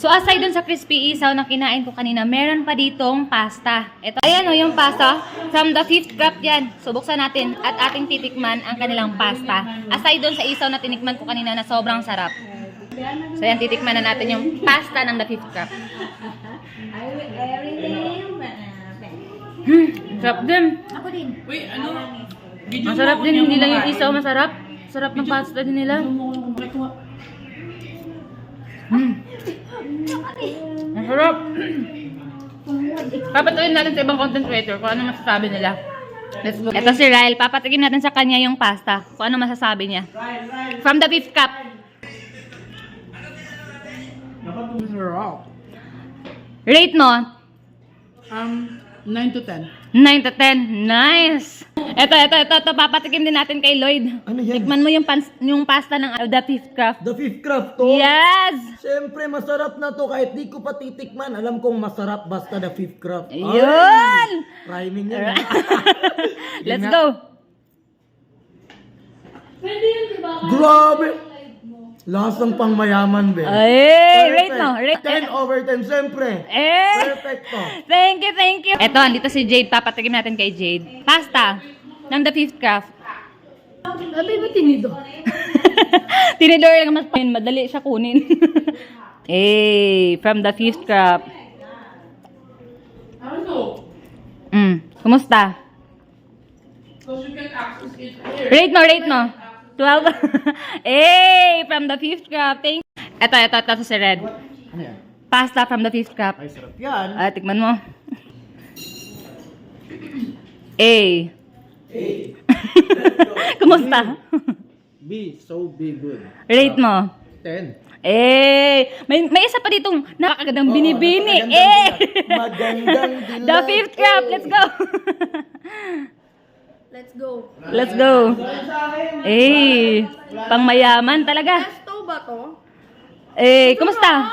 So, aside dun sa crispy isaw na kinain ko kanina, meron pa ditong pasta. Ito, ayan o, yung pasta. From the 5th crop yan. So, buksan natin at ating titikman ang kanilang pasta. Aside dun sa isaw na tinikman ko kanina na sobrang sarap. So, yan, titikman na natin yung pasta ng the 5th crop. Sarap din. Ako din. Wait, ano? Masarap din. Hindi lang yung isaw masarap. Sarap ng pasta din nila. Masarap. Papatuloy natin sa ibang content creator kung ano masasabi nila. Let's go. Ito si Ryle. Papatikin natin sa kanya yung pasta. Kung ano masasabi niya. From the 5th cup. Rate mo? 9 to 10. 9 to 10. Nice. Ito. Papatikin din natin kay Lloyd. Ano yan? Tikman mo yung pasta ng the 5th cup. The 5th craft to? Yes! Siyempre, masarap na to. Kahit di ko pa titikman, alam kong masarap basta the 5th craft. Yun! Rhyming yan. Let's go. Grabe! Lasang pang mayaman, be. Ay, rate mo. Rate. 10 over 10, siyempre. Perfecto. Thank you. Eto, andito si Jade. Papatikim natin kay Jade. Pasta ng the 5th craft. Sabi ba tinido? Tinidor lang mas pain. Madali siya kunin. From the 5th craft. Ano? Kumusta? Because you can access it here. Rate mo. 12. From the 5th craft. Thank you. Ito si Red. Ano yan? Pasta from the 5th craft. Ay, sarap yan. Tikman mo. A. Kumusta? B, so be good. Rate mo. 10. May isa pa ditong napakagandang binibini. Magandang dilag. The 5th craft. Let's go. Let's go. Let's go. Pang mayaman talaga. Pesto ba to? Kumusta?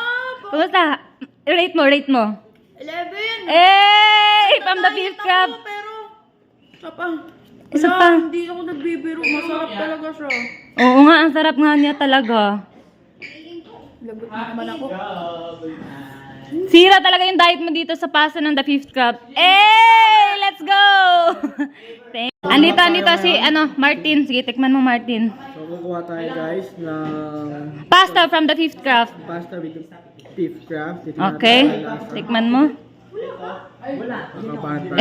Kumusta? Rate mo. 11. From the 5th craft. Pero, Isa pa. hindi ako nagbibiro. Masarap talaga siya. Oo nga, ang sarap nga niya talaga. Lagot na naman ako. Sira talaga yung diet mo dito sa pasta ng the 5th cup. Let's go! Andito si Martin. Sige, tikman mo, Martin. So, kukuha tayo guys ng Pasta from the 5th cup. pasta with beef craft. Okay, tikman mo. Nakapahan tayo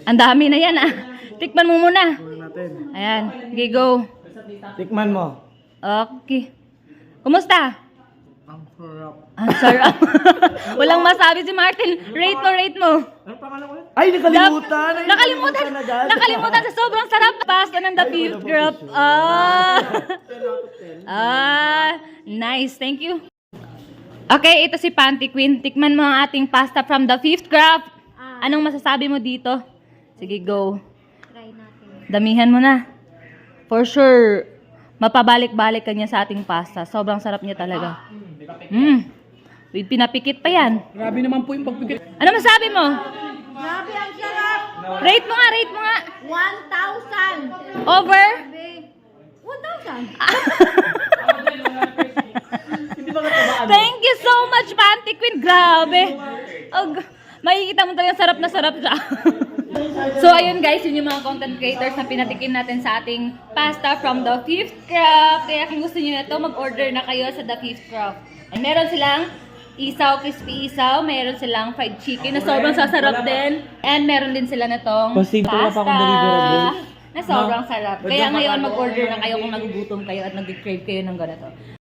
Ang dami na yan ah. Tikman mo muna. natin. Ayan, sige, go. Tikman mo. Okay. Kumusta? Ang sarap. Ang sarap. Walang masabi si Martin. Rate mo. Ano pangalan ko? Ay, nakalimutan! Ay, Nakalimutan sa sobrang sarap. Pasta ng the 5th cup. Nice. Thank you. Okay, ito si Panty Queen. Tikman mo ang ating pasta from the 5th cup. Anong masasabi mo dito? Sige, go. Try natin. Damihan mo na. For sure, mapabalik-balik ka niya sa ating pasta. Sobrang sarap niya talaga. With pinapikit pa yan. Grabe naman po yung pagpigil. Ano masabi mo? Grabe ang sarap. Rate mo nga. 1,000. Over? 1,000. Thank you so much, Panty Queen. Grabe. Makikita mo talagang sarap na sarap siya. So, ayun guys, yun yung mga content creators na pinatikim natin sa ating pasta from the 5th craft. Kaya kung gusto niyo na ito, mag-order na kayo sa the 5th craft. And meron silang isaw, crispy isaw. Meron silang fried chicken na sobrang sasarap din. And meron din sila na tong pasta na sobrang sarap. Kaya ngayon, mag-order na kayo kung nagugutom kayo at nag-crave kayo ng ganito.